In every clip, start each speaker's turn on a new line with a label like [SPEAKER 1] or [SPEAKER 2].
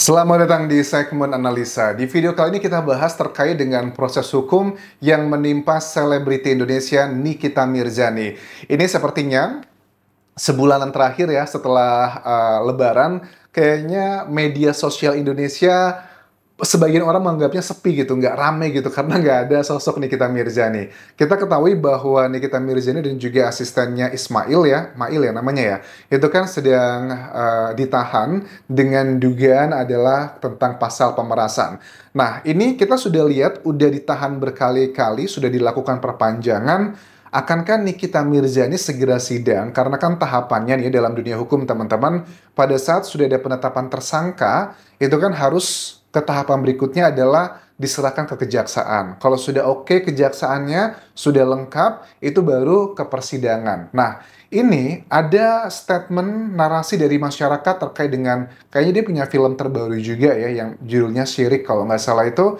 [SPEAKER 1] Selamat datang di segmen analisa. Di video kali ini kita bahas terkait dengan proses hukum yang menimpa selebriti Indonesia Nikita Mirzani. Ini sepertinya sebulanan terakhir ya setelah Lebaran, kayaknya media sosial Indonesia sebagian orang menganggapnya sepi gitu, nggak rame gitu, karena nggak ada sosok Nikita Mirzani. Kita ketahui bahwa Nikita Mirzani dan juga asistennya Ismail ya, Mail ya namanya ya, itu kan sedang ditahan dengan dugaan adalah tentang pasal pemerasan. Nah, ini kita sudah lihat, udah ditahan berkali-kali, sudah dilakukan perpanjangan. Akankah Nikita Mirzani segera sidang? Karena kan tahapannya nih dalam dunia hukum teman-teman, pada saat sudah ada penetapan tersangka, itu kan harus ke tahapan berikutnya adalah diserahkan ke kejaksaan. Kalau sudah oke kejaksaannya, sudah lengkap, itu baru ke persidangan. Nah, ini ada statement narasi dari masyarakat terkait dengan, kayaknya dia punya film terbaru juga ya, yang judulnya Syirik kalau nggak salah itu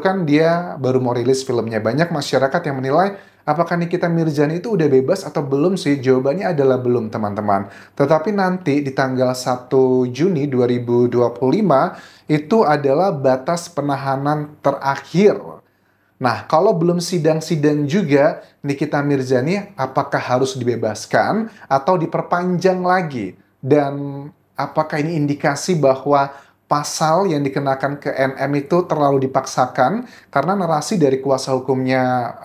[SPEAKER 1] kan dia baru mau rilis filmnya. Banyak masyarakat yang menilai, apakah Nikita Mirzani itu udah bebas atau belum sih? Jawabannya adalah belum, teman-teman. Tetapi nanti di tanggal 1 Juni 2025, itu adalah batas penahanan terakhir. Nah, kalau belum sidang-sidang juga, Nikita Mirzani apakah harus dibebaskan atau diperpanjang lagi? Dan apakah ini indikasi bahwa pasal yang dikenakan ke NM itu terlalu dipaksakan? Karena narasi dari kuasa hukumnya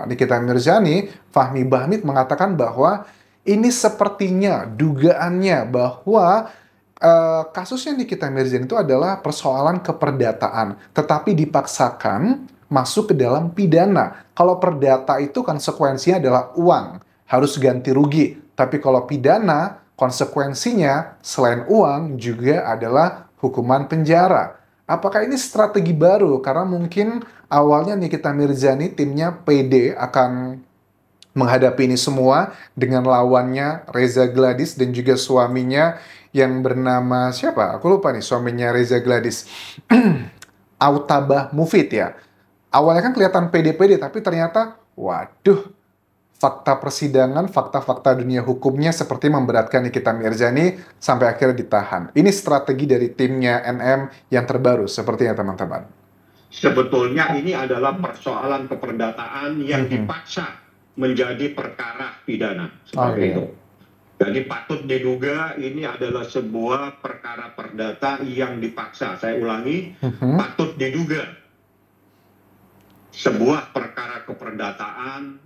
[SPEAKER 1] Nikita Mirzani, Fahmi Bahmid, mengatakan bahwa ini sepertinya dugaannya bahwa kasusnya Nikita Mirzani itu adalah persoalan keperdataan, tetapi dipaksakan masuk ke dalam pidana. Kalau perdata itu konsekuensinya adalah uang, harus ganti rugi. Tapi kalau pidana, konsekuensinya selain uang juga adalah hukuman penjara. Apakah ini strategi baru? Karena mungkin awalnya Nikita Mirzani timnya pede akan menghadapi ini semua dengan lawannya Reza Gladys dan juga suaminya yang bernama siapa? Aku lupa nih suaminya Reza Gladys. Autabah Mufid ya. Awalnya kan kelihatan pede-pede, tapi ternyata, waduh, fakta persidangan, fakta-fakta dunia hukumnya seperti memberatkan Nikita Mirzani sampai akhirnya ditahan. Ini strategi dari timnya NM yang terbaru, sepertinya teman-teman.
[SPEAKER 2] Sebetulnya ini adalah persoalan keperdataan yang dipaksa menjadi perkara pidana, seperti itu. Jadi patut diduga ini adalah sebuah perkara perdata yang dipaksa. Saya ulangi, patut diduga sebuah perkara keperdataan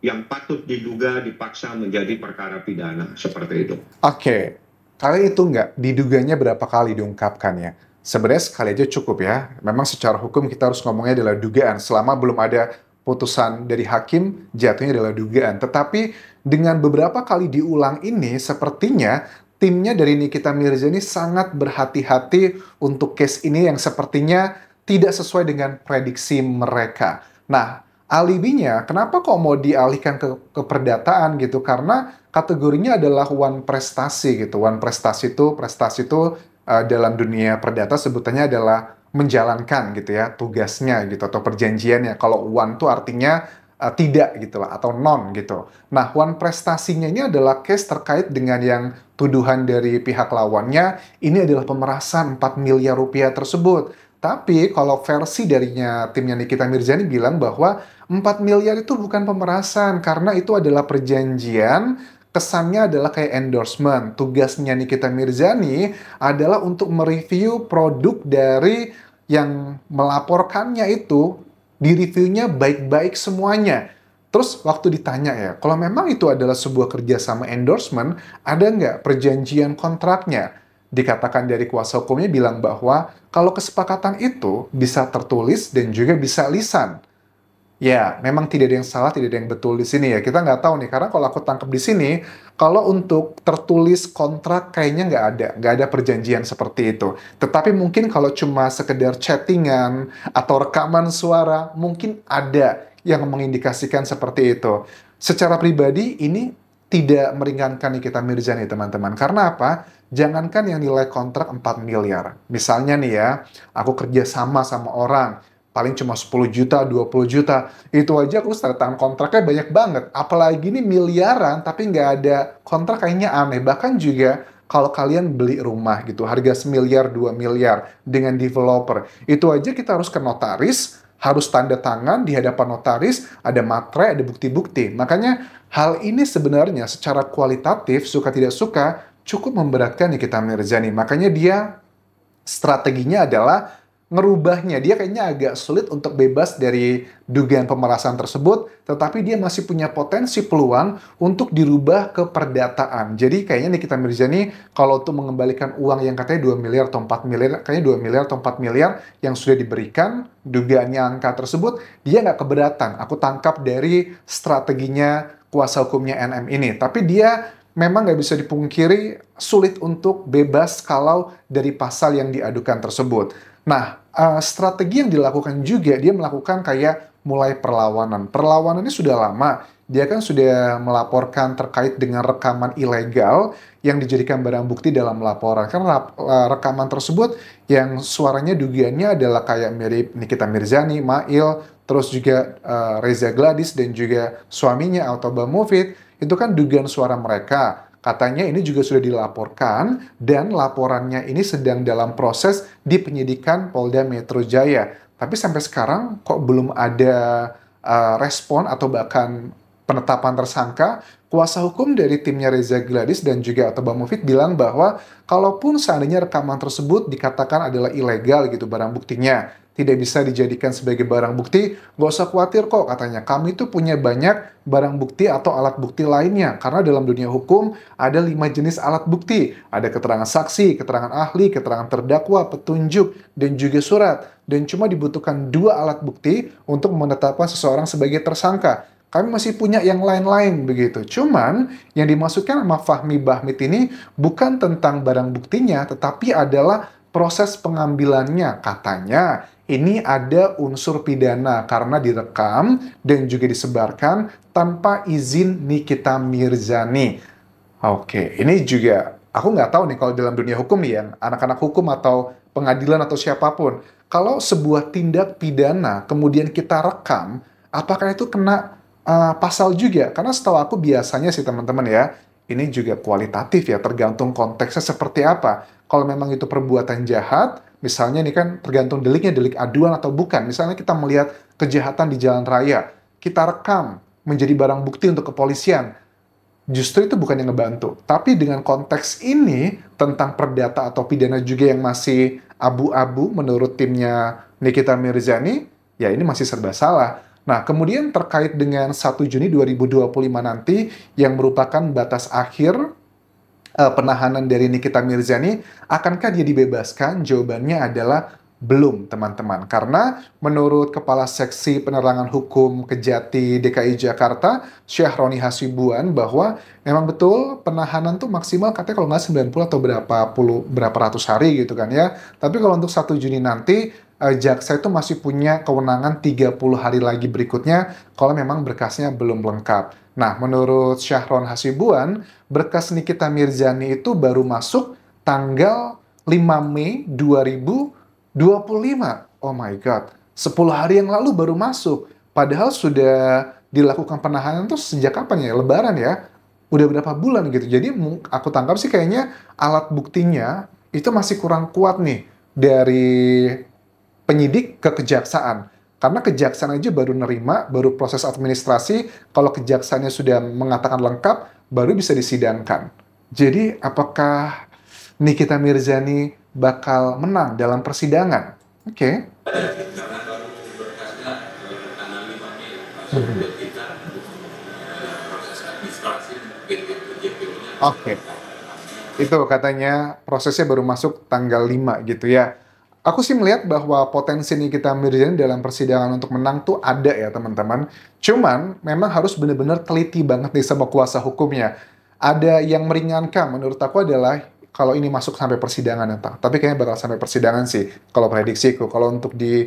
[SPEAKER 2] yang patut diduga dipaksa menjadi perkara pidana, seperti itu.
[SPEAKER 1] Oke, kali itu nggak diduganya berapa kali diungkapkan ya? Sebenarnya sekali aja cukup ya. Memang secara hukum kita harus ngomongnya adalah dugaan. Selama belum ada putusan dari hakim, jatuhnya adalah dugaan. Tetapi dengan beberapa kali diulang ini, sepertinya timnya dari Nikita Mirzani sangat berhati-hati untuk case ini yang sepertinya tidak sesuai dengan prediksi mereka. Nah, alibinya, kenapa kok mau dialihkan ke perdataan gitu? Karena kategorinya adalah one prestasi gitu. One prestasi itu dalam dunia perdata sebutannya adalah menjalankan gitu ya tugasnya gitu atau perjanjiannya. Kalau one tuh artinya tidak gitu lah atau non gitu. Nah, one prestasinya ini adalah case terkait dengan yang tuduhan dari pihak lawannya ini adalah pemerasan 4 miliar rupiah tersebut. Tapi kalau versi darinya timnya Nikita Mirzani bilang bahwa 4 miliar itu bukan pemerasan karena itu adalah perjanjian, kesannya adalah kayak endorsement. Tugasnya Nikita Mirzani adalah untuk mereview produk dari yang melaporkannya itu, di reviewnya baik-baik semuanya. Terus waktu ditanya ya, kalau memang itu adalah sebuah kerjasama endorsement, ada nggak perjanjian kontraknya? Dikatakan dari kuasa hukumnya bilang bahwa kalau kesepakatan itu bisa tertulis dan juga bisa lisan. Ya, memang tidak ada yang salah, tidak ada yang betul di sini ya. Kita nggak tahu nih, karena kalau aku tangkap di sini, kalau untuk tertulis kontrak kayaknya nggak ada perjanjian seperti itu. Tetapi mungkin kalau cuma sekedar chattingan atau rekaman suara, mungkin ada yang mengindikasikan seperti itu. Secara pribadi, ini tidak meringankan Nikita Mirzani, teman-teman. Karena apa? Jangankan yang nilai kontrak 4 miliar. Misalnya nih ya, aku kerja sama orang, paling cuma 10 juta, 20 juta. Itu aja aku tanda tangan kontraknya banyak banget. Apalagi ini miliaran, tapi nggak ada kontrak kayaknya aneh. Bahkan juga kalau kalian beli rumah gitu, harga 1 miliar, 2 miliar dengan developer, itu aja kita harus ke notaris, harus tanda tangan di hadapan notaris, ada materai, ada bukti-bukti. Makanya hal ini sebenarnya secara kualitatif, suka tidak suka, cukup memberatkan Nikita Mirzani. Makanya dia strateginya adalah ngerubahnya. Dia kayaknya agak sulit untuk bebas dari dugaan pemerasan tersebut, tetapi dia masih punya potensi peluang untuk dirubah ke perdataan. Jadi kayaknya Nikita Mirzani kalau untuk mengembalikan uang yang katanya 2 miliar atau 4 miliar, kayaknya 2 miliar atau 4 miliar yang sudah diberikan, dugaannya angka tersebut, dia nggak keberatan. Aku tangkap dari strateginya kuasa hukumnya NM ini. Tapi dia memang nggak bisa dipungkiri sulit untuk bebas kalau dari pasal yang diadukan tersebut. Nah, strategi yang dilakukan juga, dia melakukan kayak mulai perlawanan. Perlawanannya sudah lama. Dia kan sudah melaporkan terkait dengan rekaman ilegal yang dijadikan barang bukti dalam laporan. Karena rekaman tersebut yang suaranya dugaannya adalah kayak mirip Nikita Mirzani, Mail, terus juga Reza Gladys dan juga suaminya Altoba Mufid. Itu kan dugaan suara mereka. Katanya ini juga sudah dilaporkan dan laporannya ini sedang dalam proses di penyidikan Polda Metro Jaya. Tapi sampai sekarang kok belum ada respon atau bahkan penetapan tersangka. Kuasa hukum dari timnya Reza Gladys dan juga Altoba Mufid bilang bahwa kalaupun seandainya rekaman tersebut dikatakan adalah ilegal gitu barang buktinya, tidak bisa dijadikan sebagai barang bukti, nggak usah khawatir kok katanya. Kami itu punya banyak barang bukti atau alat bukti lainnya. Karena dalam dunia hukum ada 5 jenis alat bukti. Ada keterangan saksi, keterangan ahli, keterangan terdakwa, petunjuk, dan juga surat. Dan cuma dibutuhkan 2 alat bukti untuk menetapkan seseorang sebagai tersangka. Kami masih punya yang lain-lain begitu. Cuman yang dimaksudkan sama Fahmi Bahmid ini bukan tentang barang buktinya, tetapi adalah proses pengambilannya. Katanya ini ada unsur pidana karena direkam dan juga disebarkan tanpa izin Nikita Mirzani. Oke, ini juga aku nggak tahu nih kalau dalam dunia hukum nih yang anak-anak hukum atau pengadilan atau siapapun, kalau sebuah tindak pidana kemudian kita rekam, apakah itu kena pasal juga? Karena setahu aku biasanya sih teman-teman ya, ini juga kualitatif ya, tergantung konteksnya seperti apa. Kalau memang itu perbuatan jahat, misalnya ini kan tergantung deliknya, delik aduan atau bukan. Misalnya kita melihat kejahatan di jalan raya, kita rekam menjadi barang bukti untuk kepolisian. Justru itu bukan yang ngebantu. Tapi dengan konteks ini, tentang perdata atau pidana juga yang masih abu-abu menurut timnya Nikita Mirzani, ya ini masih serba salah. Nah, kemudian terkait dengan 1 Juni 2025 nanti, yang merupakan batas akhir penahanan dari Nikita Mirzani, akankah dia dibebaskan? Jawabannya adalah belum, teman-teman. Karena menurut Kepala Seksi Penerangan Hukum Kejati DKI Jakarta, Syahroni Hasibuan, bahwa memang betul penahanan tuh maksimal katanya kalau nggak 90 atau berapa ratus hari gitu kan ya. Tapi kalau untuk 1 Juni nanti, jaksa itu masih punya kewenangan 30 hari lagi berikutnya kalau memang berkasnya belum lengkap. Nah, menurut Syahron Hasibuan, berkas Nikita Mirzani itu baru masuk tanggal 5 Mei 2025. Oh my God, 10 hari yang lalu baru masuk. Padahal sudah dilakukan penahanan tuh sejak kapan ya? Lebaran ya? Udah berapa bulan gitu. Jadi aku tangkap sih kayaknya alat buktinya itu masih kurang kuat nih dari penyidik ke kejaksaan. Karena kejaksaan aja baru nerima, baru proses administrasi, kalau kejaksaannya sudah mengatakan lengkap, baru bisa disidangkan. Jadi, apakah Nikita Mirzani bakal menang dalam persidangan? Oke.
[SPEAKER 3] Karena baru berkasnya tanggal 5 Mei, buat kita proses administrasi JPU-nya.
[SPEAKER 1] Oke. Itu katanya prosesnya baru masuk tanggal 5 gitu ya. Aku sih melihat bahwa potensi Nikita Mirzani dalam persidangan untuk menang tuh ada ya teman-teman. Cuman memang harus benar-benar teliti banget nih sama kuasa hukumnya. Ada yang meringankan menurut aku adalah kalau ini masuk sampai persidangan ya, tapi kayaknya bakal sampai persidangan sih kalau prediksiku. Kalau untuk di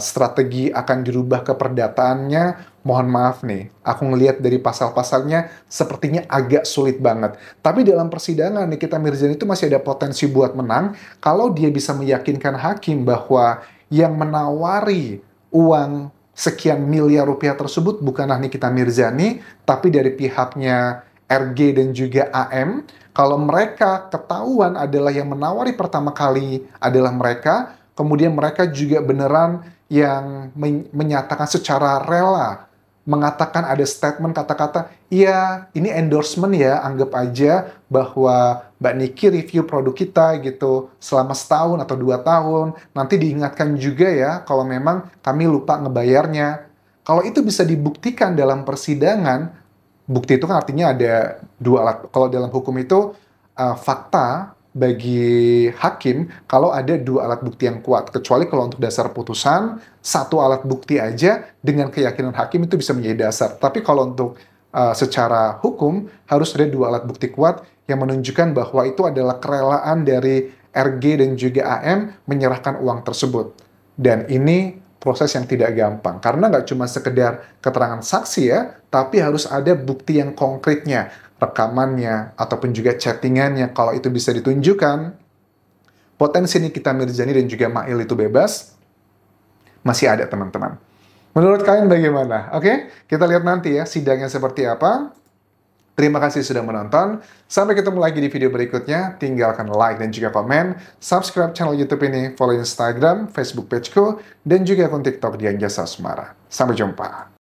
[SPEAKER 1] strategi akan dirubah ke perdataannya, mohon maaf nih, aku ngelihat dari pasal-pasalnya sepertinya agak sulit banget. Tapi dalam persidangan Nikita Mirzani itu masih ada potensi buat menang kalau dia bisa meyakinkan hakim bahwa yang menawari uang sekian miliar rupiah tersebut bukanlah Nikita Mirzani, tapi dari pihaknya RG dan juga AM, kalau mereka ketahuan adalah yang menawari pertama kali adalah mereka, kemudian mereka juga beneran yang menyatakan secara rela, mengatakan ada statement kata-kata, iya ini endorsement ya, anggap aja bahwa Mbak Niki review produk kita gitu selama setahun atau 2 tahun, nanti diingatkan juga ya kalau memang kami lupa ngebayarnya. Kalau itu bisa dibuktikan dalam persidangan, bukti itu kan artinya ada 2 alat. Kalau dalam hukum itu fakta bagi hakim kalau ada 2 alat bukti yang kuat. Kecuali kalau untuk dasar putusan, 1 alat bukti aja dengan keyakinan hakim itu bisa menjadi dasar. Tapi kalau untuk secara hukum, harus ada 2 alat bukti kuat yang menunjukkan bahwa itu adalah kerelaan dari RG dan juga AM menyerahkan uang tersebut. Dan ini proses yang tidak gampang. Karena nggak cuma sekedar keterangan saksi ya, tapi harus ada bukti yang konkretnya, rekamannya, ataupun juga chattingannya. Kalau itu bisa ditunjukkan, potensi Nikita Mirzani dan juga Mail itu bebas, masih ada teman-teman. Menurut kalian bagaimana? Oke, kita lihat nanti ya sidangnya seperti apa. Terima kasih sudah menonton. Sampai ketemu lagi di video berikutnya. Tinggalkan like dan juga komen. Subscribe channel YouTube ini, follow Instagram, Facebook pageku, dan juga akun TikTok Dian Jasa Asmara. Sampai jumpa.